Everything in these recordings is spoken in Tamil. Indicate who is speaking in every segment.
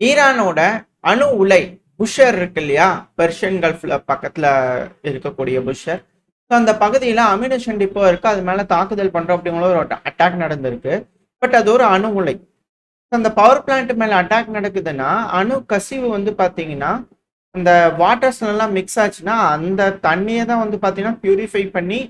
Speaker 1: ஈரானோட அணு உலை புஷர் இருக்கு இல்லையா, பெர்ஷியன் கல்ஃப்ல பக்கத்துல இருக்கக்கூடிய புஷர். ஸோ அந்த பகுதியில் அமினேஷன் டிப்போ இருக்கு, அது மேல தாக்குதல் பண்றோம் அப்படிங்கிற ஒரு அட்டாக் நடந்திருக்கு. பட் அது ஒரு அணு உலை. அந்த பவர் பிளான்ட் மேல அட்டாக் நடக்குதுன்னா அணு கசிவு வந்து பாத்தீங்கன்னா அந்த வாட்டர்ஸ்ல எல்லாம் மிக்ஸ் ஆச்சுன்னா அந்த தண்ணியை தான் வந்து பாத்தீங்கன்னா பியூரிஃபை பண்ணி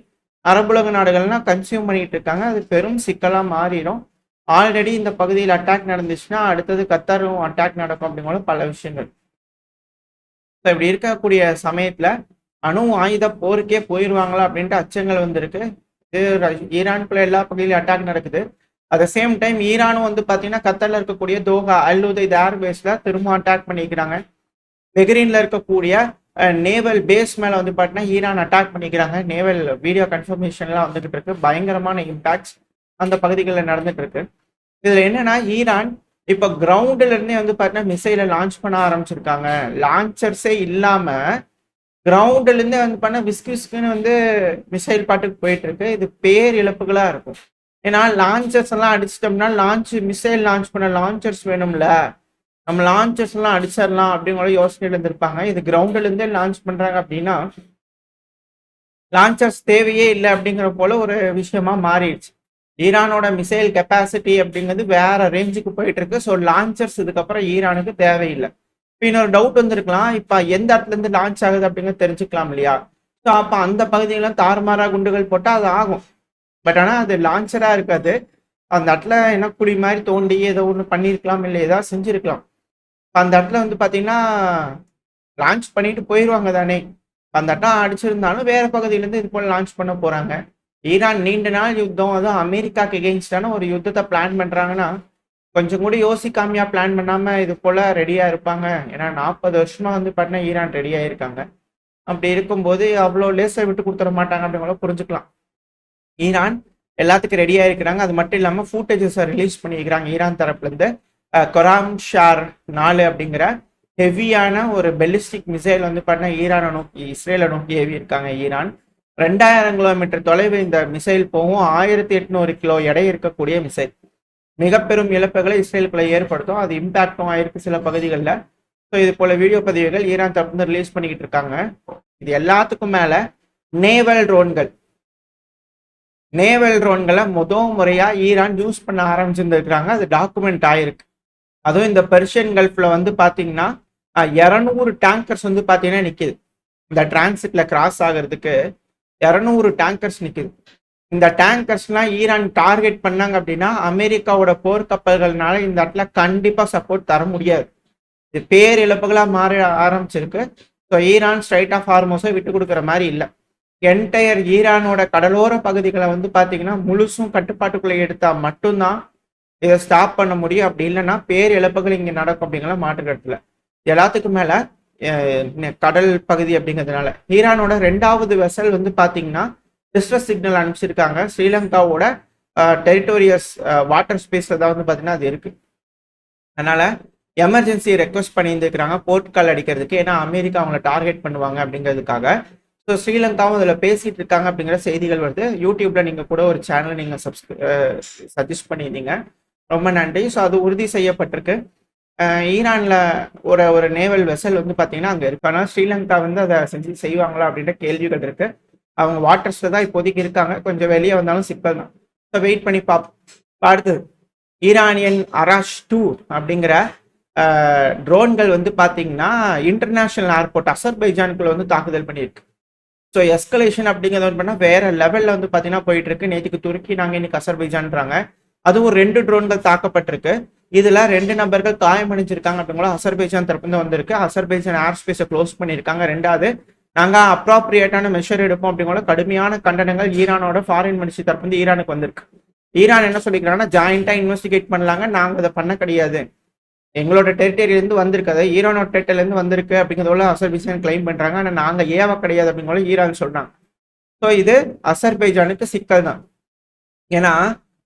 Speaker 1: அரபுலக நாடுகள்லாம் கன்சியூம் பண்ணிட்டு இருக்காங்க. அது பெரும் சிக்கலா மாறிடும். ஆல்ரெடி இந்த பகுதியில் அட்டாக் நடந்துச்சுன்னா அடுத்தது கத்தாரும் அட்டாக் நடக்கும் அப்படிங்கிற பல விஷயங்கள். இப்படி இருக்கக்கூடிய சமயத்துல அணு ஆயுத போருக்கே போயிடுவாங்களா அப்படின்ட்டு அச்சங்கள் வந்திருக்கு. இது ஈரானுக்குள்ள எல்லா பகுதியிலும் அட்டாக் நடக்குது. அட் த சேம் டைம் ஈரானும் வந்து பாத்தீங்கன்னா கத்தர்ல இருக்கக்கூடிய தோஹா அல் உதைத் ஏர்பேஸ்ல திரும்ப அட்டாக் பண்ணிக்கிறாங்க. பெஹ்ரைன்ல இருக்கக்கூடிய நேவல் பேஸ் மேல வந்து பாத்தீங்கன்னா ஈரான் அட்டாக் பண்ணிக்கிறாங்க. நேவல் வீடியோ கன்ஃபர்மேஷன்லாம் வந்துகிட்டு இருக்கு. பயங்கரமான இம்பாக்ட்ஸ் அந்த பகுதிகளில் நடந்துட்டு இருக்கு. இதுல என்னன்னா ஈரான் இப்ப கிரவுண்ட்ல இருந்தே வந்து பாத்தீங்கன்னா மிசைலை லான்ச் பண்ண ஆரம்பிச்சிருக்காங்க. லான்ச்சர்ஸே இல்லாம கிரவுண்ட்ல இருந்தே வந்து பண்ண விஸ்குன்னு வந்து மிசைல் பாட்டுக்கு போயிட்டு இருக்கு. இது பேர் இழப்புகளா இருக்கும். ஏன்னா லான்ச்சர்ஸ் எல்லாம் அடிச்சிட்டோம்னா மிசைல் லான்ச் பண்ண லான்ச்சர்ஸ் வேணும்ல, நம்ம லான்ச்சர்ஸ் எல்லாம் அடிச்சிடலாம் அப்படிங்கிற யோசனையில இருந்திருப்பாங்க. இது கிரவுண்ட்ல இருந்தே லான்ச் பண்றாங்க அப்படின்னா லான்ச்சர்ஸ் தேவையே இல்லை அப்படிங்கிற போல ஒரு விஷயமா மாறிடுச்சு. ஈரானோட மிசைல் கெப்பாசிட்டி அப்படிங்கிறது வேற ரேஞ்சுக்கு போயிட்டு இருக்கு. ஸோ லான்ச்சர்ஸ் இதுக்கப்புறம் ஈரானுக்கு தேவையில்லை. இப்போ இன்னொரு டவுட் வந்திருக்கலாம், இப்போ எந்த இடத்துல இருந்து லான்ச் ஆகுது அப்படிங்கிறது தெரிஞ்சுக்கலாம் இல்லையா? ஸோ அப்போ அந்த பகுதியெல்லாம் தாறுமாறா குண்டுகள் போட்டால் அது ஆகும். பட் ஆனால் அது லான்ச்சரா இருக்காது. அந்த இடத்துல என்ன குழி மாதிரி தோண்டி ஏதோ ஒன்று பண்ணியிருக்கலாம், இல்லை ஏதாவது செஞ்சிருக்கலாம். அந்த இடத்துல வந்து பார்த்தீங்கன்னா லான்ச் பண்ணிட்டு போயிடுவாங்க தானே. அந்த இடம் அடிச்சிருந்தாலும் வேற பகுதியிலேருந்து இது போல லான்ச் பண்ண போறாங்க. ஈரான் நீண்ட நாள் யுத்தம், அதுவும் அமெரிக்காக்கு எகெயின்ஸ்டான ஒரு யுத்தத்தை பிளான் பண்றாங்கன்னா கொஞ்சம் கூட யோசிக்காமையா பிளான் பண்ணாம இது போல ரெடியா இருப்பாங்க. ஏன்னா 40 வருஷமா வந்து பார்த்தீங்கன்னா ஈரான் ரெடியா இருக்காங்க. அப்படி இருக்கும்போது அவ்வளோ லேசை விட்டு கொடுத்துட மாட்டாங்க அப்படிங்கிற புரிஞ்சுக்கலாம். ஈரான் எல்லாத்துக்கும் ரெடியா இருக்கிறாங்க. அது மட்டும் இல்லாம ஃபூட்டேஜஸ் ரிலீஸ் பண்ணியிருக்கிறாங்க ஈரான் தரப்புல இருந்து. கொராம் ஷார் 4 அப்படிங்கிற ஹெவியான ஒரு பெலிஸ்டிக் மிசைல் வந்து பார்த்தீங்கன்னா ஈரானை நோக்கி இஸ்ரேலை நோக்கி ஏவி இருக்காங்க. ஈரான் 2000 கிலோமீட்டர் தொலைவு இந்த மிசைல் போகும். 1800 கிலோ எடை இருக்கக்கூடிய மிசைல் மிக பெரும் இழப்புகளை இஸ்ரேலுக்குள்ள ஏற்படுத்தும். அது இம்பாக்டும் ஆயிருக்கு சில பகுதிகளில். ஸோ இது போல வீடியோ பதிவுகள் ஈரான் தரப்பு ரிலீஸ் பண்ணிக்கிட்டு இருக்காங்க. இது எல்லாத்துக்கும் மேல நேவல் ட்ரோன்களை முதல் முறையா ஈரான் யூஸ் பண்ண ஆரம்பிச்சிருந்துருக்காங்க. அது டாக்குமெண்ட் ஆயிருக்கு. அதுவும் இந்த பெர்ஷியன் கல்ஃப்ல வந்து பாத்தீங்கன்னா 200 டேங்கர்ஸ் வந்து பாத்தீங்கன்னா நிக்குது. இந்த டிரான்சிட்ல கிராஸ் ஆகிறதுக்கு 200 டேங்கர்ஸ் நிக்குது. இந்த டேங்கர்ஸ்லாம் ஈரான் டார்கெட் பண்ணாங்க அப்படின்னா அமெரிக்காவோட போர்க்கப்பல்கள்னால இந்த இடத்துல கண்டிப்பா சப்போர்ட் தர முடியாது. இது பேர் இழப்புகளா மாற ஆரம்பிச்சிருக்கு. ஸோ ஈரான் ஸ்ட்ரைட் ஆஃப் ஹார்மோஸை விட்டு கொடுக்குற மாதிரி இல்லை. என்டையர் ஈரானோட கடலோர பகுதிகளை வந்து பார்த்தீங்கன்னா முழுசும் கட்டுப்பாட்டுக்குள்ளே எடுத்தா மட்டும்தான் இதை ஸ்டாப் பண்ண முடியும். அப்படி இல்லைன்னா பேர் இழப்புகள் இங்கே நடக்கும் அப்படிங்கிற மாற்றுக்கடத்துல. எல்லாத்துக்கும் மேல கடல் பகுதி அப்படிங்கிறதுனால ஈரானோட 2வது வெசல் வந்து பார்த்தீங்கன்னா டிஸ்ட்ரஸ் சிக்னல் அனுப்பிச்சிருக்காங்க. ஸ்ரீலங்காவோட டெரிட்டோரியஸ் வாட்டர் ஸ்பேஸ்ல தான் வந்து பார்த்தீங்கன்னா அது இருக்கு. அதனால எமர்ஜென்சி ரெக்வஸ்ட் பண்ணியிருந்துருக்காங்க போர்ட் கால் அடிக்கிறதுக்கு. ஏன்னா அமெரிக்கா அவங்களை டார்கெட் பண்ணுவாங்க அப்படிங்கிறதுக்காக. ஸோ ஸ்ரீலங்காவும் அதில் பேசிட்டு இருக்காங்க அப்படிங்கிற செய்திகள் வருது. யூடியூப்ல நீங்க கூட ஒரு சேனல் நீங்க சஜஸ்ட் பண்ணியிருந்தீங்க, ரொம்ப நன்றி. ஸோ அது உறுதி செய்யப்பட்டிருக்கு. ஈரான்ல ஒரு நேவல் வெசல் வந்து பார்த்தீங்கன்னா அங்கே இருக்கு. ஆனால் ஸ்ரீலங்கா வந்து அதை செய்வாங்களா அப்படின்ற கேள்விகள் இருக்கு. அவங்க வாட்டர்ஸ்ல தான் இப்போதைக்கு இருக்காங்க. கொஞ்சம் வெளியே வந்தாலும் சிக்கல் தான். ஸோ வெயிட் பண்ணி பார்ப்போம். அடுத்தது ஈரானியன் அராஷ் 2 அப்படிங்கிற ட்ரோன்கள் வந்து பார்த்தீங்கன்னா இன்டர்நேஷனல் ஏர்போர்ட் அசர்பைஜானுக்குள்ள வந்து தாக்குதல் பண்ணியிருக்கு. ஸோ எஸ்கலேஷன் அப்படிங்கிறது வந்து பண்ணால் வேற லெவலில் வந்து பார்த்தீங்கன்னா போயிட்டு இருக்கு. நேற்றுக்கு துருக்கி, நாங்கள் இன்னைக்கு அசர்பைஜான்றாங்க. அதுவும் 2 ட்ரோன்கள் தாக்கப்பட்டிருக்கு. இதுல 2 நபர்கள் காயமடைஞ்சிருக்காங்க அப்படிங்களா அசர்பைஜான் தரப்பு வந்திருக்கு. அசர்பைஜான் ஏர் ஸ்பேஸை க்ளோஸ் பண்ணியிருக்காங்க. 2வது நாங்கள் அப்ராப்ரியேட்டான மெஷர் எடுப்போம் அப்படிங்கிற கடுமையான கண்டனங்கள் ஈரானோட ஃபாரின் மினிஸ்ட்ரி தரப்பு ஈரானுக்கு வந்திருக்கு. ஈரான் என்ன சொல்லிக்கிறாங்கன்னா ஜாயிண்டா இன்வெஸ்டிகேட் பண்ணலாங்க, நாங்கள் அதை பண்ண கிடையாது, எங்களோட டெரிட்டரியிலேருந்து வந்திருக்கு, அதாவது ஈரானோட டெரிட்டரியிலேருந்து வந்திருக்கு அப்படிங்கிறதோட அசர்பைஜான் கிளைம் பண்றாங்க. ஆனால் நாங்கள் ஏவ கிடையாது அப்படிங்கிற ஈரான் சொல்றாங்க. ஸோ இது அசர்பைஜானுக்கு சிக்கல் தான். ஏன்னா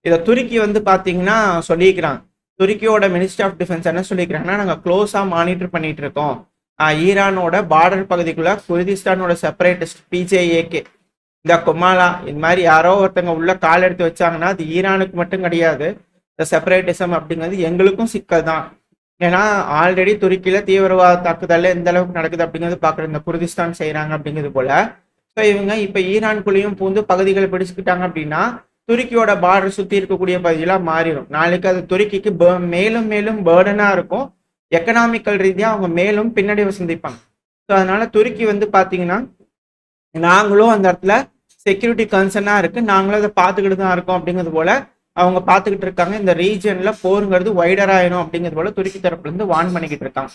Speaker 1: இதை துருக்கி வந்து பார்த்தீங்கன்னா சொல்லிக்கிறாங்க. துருக்கியோட மினிஸ்ட்ரி ஆஃப் டிஃபென்ஸ் என்ன சொல்லிக்கிறாங்கன்னா நாங்கள் க்ளோஸாக மானிட்டர் பண்ணிட்டு இருக்கோம். ஈரானோட பார்டர் பகுதிக்குள்ள குர்திஸ்தானோட செப்பரேட்டிஸ்ட் பிஜேஏகே, இந்த கொமாலா, இந்த மாதிரி யாரோ ஒருத்தங்க உள்ள கால் எடுத்து வச்சாங்கன்னா அது ஈரானுக்கு மட்டும் கிடையாது. இந்த செப்பரேட்டிசம் அப்படிங்கிறது எங்களுக்கும் சிக்கல் தான். ஏன்னா ஆல்ரெடி துருக்கியில தீவிரவாத தாக்குதல் எந்த அளவுக்கு நடக்குது அப்படிங்கிறது பார்க்குற இந்த குர்திஸ்தான் செய்கிறாங்க அப்படிங்கிறது போல. ஸோ இவங்க இப்போ ஈரான்குள்ளேயும் பூந்து பகுதிகளை பிடிச்சுக்கிட்டாங்க அப்படின்னா துருக்கியோட பார்டர் சுற்றி இருக்கக்கூடிய பகுதியெல்லாம் மாறிடும். நாளைக்கு அது துருக்கிக்கு மேலும் மேலும் பேர்டனாக இருக்கும். எக்கனாமிக்கல் ரீதியாக அவங்க மேலும் பின்னடைவு சந்திப்பாங்க. ஸோ அதனால துருக்கி வந்து பார்த்தீங்கன்னா நாங்களும் அந்த இடத்துல செக்யூரிட்டி கன்சர்னாக இருக்குது, நாங்களும் அதை பார்த்துக்கிட்டு தான் இருக்கோம் அப்படிங்கிறது போல அவங்க பார்த்துக்கிட்டு இருக்காங்க. இந்த ரீஜனில் போருங்கிறது வைடர் ஆயிரும் அப்படிங்கிறது போல துருக்கி தரப்புலேருந்து வார்ன் பண்ணிக்கிட்டு இருக்காங்க.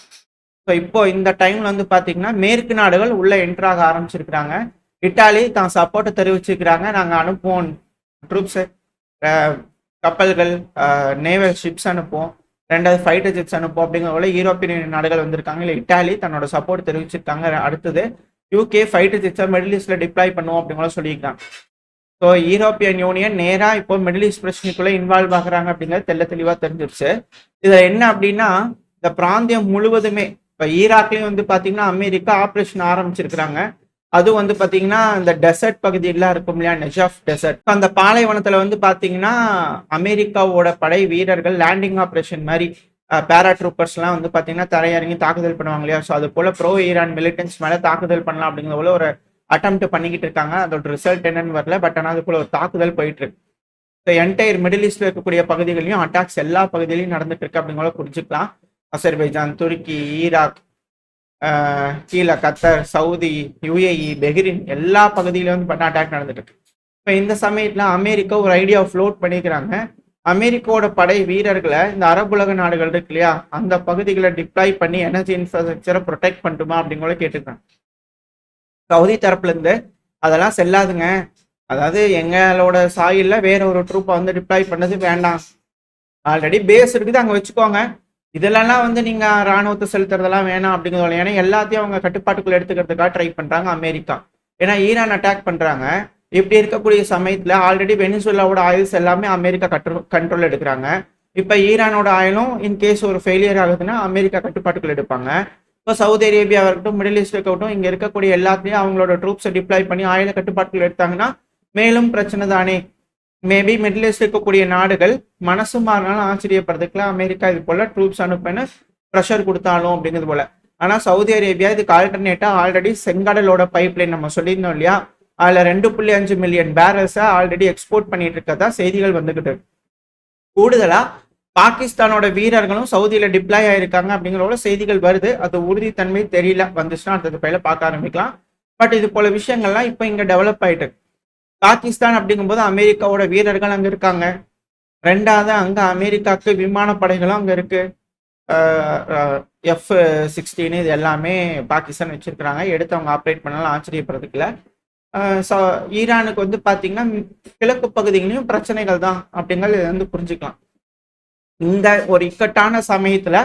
Speaker 1: ஸோ இப்போ இந்த டைம்ல வந்து பார்த்தீங்கன்னா மேற்கு நாடுகள் உள்ள என்ட்ராக ஆரம்பிச்சிருக்கிறாங்க. இட்டாலி தான் சப்போர்ட்டை தெரிவிச்சிருக்கிறாங்க, நாங்கள் அனுப்புவோம் ட்ரூப்ஸு, கப்பல்கள், நேவல் ஷிப்ஸ் அனுப்புவோம், 2வது ஃபைட்டர் ஜெட்ஸ் அனுப்புவோம் அப்படிங்கிற போல யூரோப்பியன் நாடுகள் வந்திருக்காங்க. இல்லை இட்டாலி தன்னோட சப்போர்ட் தெரிவிச்சிருக்காங்க. அடுத்தது யூகே ஃபைட்டர் ஜெட்ஸை மிடில் ஈஸ்ட்ல டிப்ளாய் பண்ணுவோம் அப்படிங்கிற சொல்லியிருக்காங்க. ஸோ யூரோப்பியன் யூனியன் நேராக இப்போ மிடில் ஈஸ்ட் பிரச்சனைக்குள்ளே இன்வால்வ் ஆகுறாங்க அப்படிங்கிறது தெளிவாக தெரிஞ்சிருச்சு. இதில் என்ன அப்படின்னா இந்த பிராந்தியம் முழுவதுமே இப்போ ஈராக்லேயும் வந்து பார்த்தீங்கன்னா அமெரிக்கா ஆப்ரேஷன் ஆரம்பிச்சிருக்கிறாங்க. அதுவும் வந்து பார்த்தீங்கன்னா இந்த டெசர்ட் பகுதியெல்லாம் இருக்கும் இல்லையா, நெஜாஃப் டெசர்ட், அந்த பாலைவனத்தில் வந்து பார்த்தீங்கன்னா அமெரிக்காவோட படை வீரர்கள் லேண்டிங் ஆப்ரேஷன் மாதிரி பேராட்ரூப்பர்ஸ்லாம் வந்து பார்த்தீங்கன்னா தரையிறங்கி தாக்குதல் பண்ணுவாங்க இல்லையா. ஸோ அது போல ப்ரோ ஈரான் மிலிட்டன்ஸ் மேலே தாக்குதல் பண்ணலாம் அப்படிங்கிற போல ஒரு அட்டெம்ப்ட் பண்ணிக்கிட்டு இருக்காங்க. அதோட ரிசல்ட் என்னன்னு வரல, பட் ஆனால் அதுக்குள்ள ஒரு தாக்குதல் போயிட்டு இருக்கு. ஸோ என்டையர் மிடில் ஈஸ்ட்ல இருக்கக்கூடிய பகுதிகளையும் அட்டாக்ஸ் எல்லா பகுதியிலையும் நடந்துட்டு இருக்கு அப்படிங்கிற புரிஞ்சுக்கலாம். அசர்பைஜான், துருக்கி, ஈராக், கீழே கத்தர், சவுதி, யுஏஇ, பெஹ்ரின் எல்லா பகுதியிலும் வந்து பண்ண அட்டாக் நடந்துட்டு இருக்கு. இப்போ இந்த சமயத்தில் அமெரிக்கா ஒரு ஐடியா ஃப்ளோட் பண்ணிக்கிறாங்க. அமெரிக்காவோட படை வீரர்களை இந்த அரபுலக நாடுகள் இருக்கு இல்லையா அந்த பகுதிகளை டிப்ளாய் பண்ணி எனர்ஜி இன்ஃப்ராஸ்ட்ரக்சரை ப்ரொடெக்ட் பண்ணுமா அப்படிங்கிற கேட்டுக்கிறாங்க. சவுதி தரப்புல இருந்து அதெல்லாம் செல்லாதுங்க, அதாவது எங்களோட சாயில்ல வேற ஒரு ட்ரூப்பை வந்து டிப்ளாய் பண்ணது வேண்டாம், ஆல்ரெடி பேஸ் இருக்குது அங்கே வச்சுக்கோங்க, இதெல்லாம் வந்து நீங்க ராணுவத்தை செலுத்துறதெல்லாம் வேணாம் அப்படிங்கிறது. ஏன்னா எல்லாத்தையும் அவங்க கட்டுப்பாட்டுக்குள்ள எடுத்துக்கிறதுக்காக ட்ரை பண்றாங்க அமெரிக்கா. ஏன்னா ஈரான் அட்டாக் பண்றாங்க. இப்படி இருக்கக்கூடிய சமயத்துல ஆல்ரெடி வெனிசுலாவோட ஆயில்ஸ் எல்லாமே அமெரிக்கா கண்ட்ரோல் எடுக்கிறாங்க. இப்ப ஈரானோட ஆயிலும் இன்கேஸ் ஒரு ஃபெயிலியர் ஆகுதுன்னா அமெரிக்கா கட்டுப்பாட்டுக்குள்ள எடுப்பாங்க. இப்போ சவுதி அரேபியாவாக இருக்கட்டும், மிடில் ஈஸ்ட் இருக்கட்டும், இங்க இருக்கக்கூடிய எல்லாத்தையும் அவங்களோட ட்ரூப்ஸை டிப்ளாய் பண்ணி ஆயில கட்டுப்பாட்டுக்குள்ள எடுத்தாங்கன்னா மேலும் பிரச்சனை தானே. மேபி மிடில் ஈஸ்ட் இருக்கக்கூடிய நாடுகள் மனசு மாறினாலும் ஆச்சரியப்படுறதுக்குலாம் அமெரிக்கா இது போல ட்ரூப்ஸ் அனுப்புன்னு ப்ரெஷர் கொடுத்தாலும் அப்படிங்கிறது போல. ஆனா சவுதி அரேபியா இதுக்கு ஆல்டர்னேட்டா ஆல்ரெடி செங்கடலோட பைப்லைன் நம்ம சொல்லியிருந்தோம் இல்லையா, அதுல 2.5 மில்லியன் பேரல்ஸை ஆல்ரெடி எக்ஸ்போர்ட் பண்ணிட்டு இருக்கதா செய்திகள் வந்துகிட்டு இருக்கு. கூடுதலா பாகிஸ்தானோட வீரர்களும் சவுதியில டிப்ளாய் ஆயிருக்காங்க அப்படிங்கிற செய்திகள் வருது. அது உறுதித்தன்மை தெரியல, வந்துச்சுன்னா அடுத்தது பயில பார்க்க ஆரம்பிக்கலாம். பட் இது போல விஷயங்கள்லாம் இப்போ இங்க டெவலப் ஆயிட்டு. பாகிஸ்தான் அப்படிங்கும்போது அமெரிக்காவோட வீரர்கள் அங்க இருக்காங்க. 2வது அங்க அமெரிக்காவுக்கு விமானப்படைகளும் அங்க இருக்கு. F-16 இது எல்லாமே பாகிஸ்தான் வச்சிருக்கிறாங்க. எடுத்து அவங்க ஆப்ரேட் பண்ணலாம், ஆச்சரியப்படுறதுக்குல. ஈரானுக்கு வந்து பாத்தீங்கன்னா கிழக்கு பகுதிகளையும் பிரச்சனைகள் தான் அப்படிங்கிறது வந்து புரிஞ்சுக்கலாம். இந்த ஒரு இக்கட்டான சமயத்துல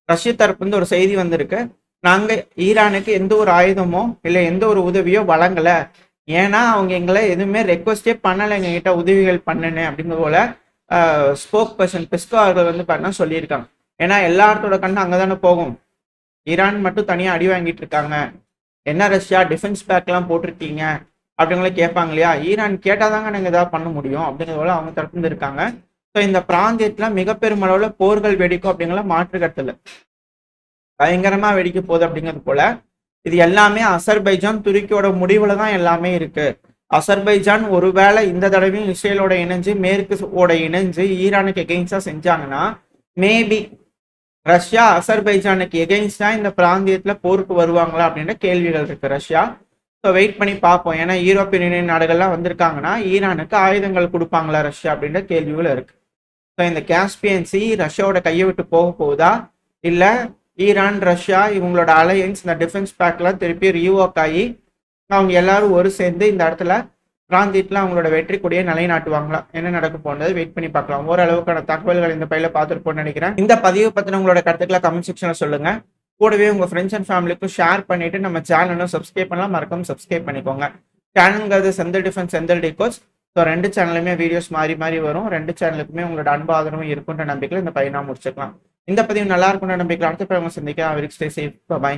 Speaker 1: ரஷ்ய தரப்பு வந்து ஒரு செய்தி வந்திருக்கு, நாங்க ஈரானுக்கு எந்த ஒரு ஆயுதமோ இல்லை எந்த ஒரு உதவியோ வழங்கல, ஏன்னா அவங்க எங்களை எதுவுமே ரெக்வஸ்டே பண்ணலை எங்ககிட்ட உதவிகள் பண்ணுன்னு அப்படிங்கிற போல ஸ்போக் பர்சன் பெஸ்கோ அவர்கள் வந்து பண்ண சொல்லியிருக்காங்க. ஏன்னா எல்லாத்தோட கண்ணு அங்கதானே போகும். ஈரான் மட்டும் தனியா அடி வாங்கிட்டு இருக்காங்க, என்ன ரஷ்யா டிஃபென்ஸ் பேக்லாம் போட்டிருக்கீங்க அப்படிங்களே கேட்பாங்க இல்லையா. ஈரான் கேட்டாதாங்க நாங்கள் ஏதாவது பண்ண முடியும் அப்படிங்கிற போல அவங்க தரப்பு இருக்காங்க. ஸோ இந்த பிராந்தியத்துல மிக பெருமளவுல போர்கள் வெடிக்கும் அப்படிங்கிற மாற்று கருத்துல பயங்கரமா வெடிக்க போகுது அப்படிங்கிறது போல. இது எல்லாமே அசர்பைஜான் துருக்கியோட முடிவுல தான் எல்லாமே இருக்கு. அசர்பைஜான் ஒருவேளை இந்த தடவையும் இஸ்ரேலோட இணைஞ்சு மேற்கோட இணைஞ்சு ஈரானுக்கு எகெயின்ஸ்டா செஞ்சாங்கன்னா மேபி ரஷ்யா அசர்பைஜானுக்கு எகெயின்ஸ்டா இந்த பிராந்தியத்துல போருக்கு வருவாங்களா அப்படின்ற கேள்விகள் இருக்கு ரஷ்யா. ஸோ வெயிட் பண்ணி பார்ப்போம். ஏன்னா யூரோப்பியன் யூனியன் நாடுகள்லாம் வந்திருக்காங்கன்னா ஈரானுக்கு ஆயுதங்கள் கொடுப்பாங்களா ரஷ்யா அப்படின்ற கேள்விகள் இருக்கு. ஸோ இந்த காஸ்பியன் சி ரஷ்யாவோட கையை விட்டு போக போகுதா, இல்லை ஈரான் ரஷ்யா இவங்களோட அலையன்ஸ் இந்த டிஃபென்ஸ் பேக்லாம் திருப்பி ரீவோக் ஆகி அவங்க எல்லாரும் ஒரு சேர்ந்து இந்த இடத்துல பிராந்தியத்தில் அவங்களோட வெற்றி கொடியை நிலைநாட்டுவாங்களா, என்ன நடக்க போனது வெயிட் பண்ணி பார்க்கலாம். ஓரளவுக்கான தகவல்கள் இந்த பையில பார்த்துருப்போம்னு நினைக்கிறேன். இந்த பதிவு பற்றின உங்களோட கருத்துக்களை கமெண்ட் செக்ஷன்ல சொல்லுங்க. கூடவே உங்க ஃப்ரெண்ட்ஸ் அண்ட் ஃபேமிலிக்கும் ஷேர் பண்ணிட்டு நம்ம சேனலும் சப்ஸ்கிரைப் பண்ணலாம், மறக்காம சப்ஸ்கிரைப் பண்ணிக்கோங்க. சேனல்ங்கிறது செந்தில் டிஃபென்ஸ் செந்தில் டிகோஸ். ஸோ 2 சேனலுமே வீடியோஸ் மாறி மாறி வரும். 2 சேனலுக்குமே உங்களோட அன்பு ஆதரவும் இருக்குன்ற நம்பிக்கையில் இந்த பையனா முடிச்சுக்கலாம். இந்த பதிவு நல்லா இருக்கும்னு நம்பிக்கையில் அடுத்த பிறகு சந்திக்க. அவருக்கு ஸ்டே சேஃப். பாய்.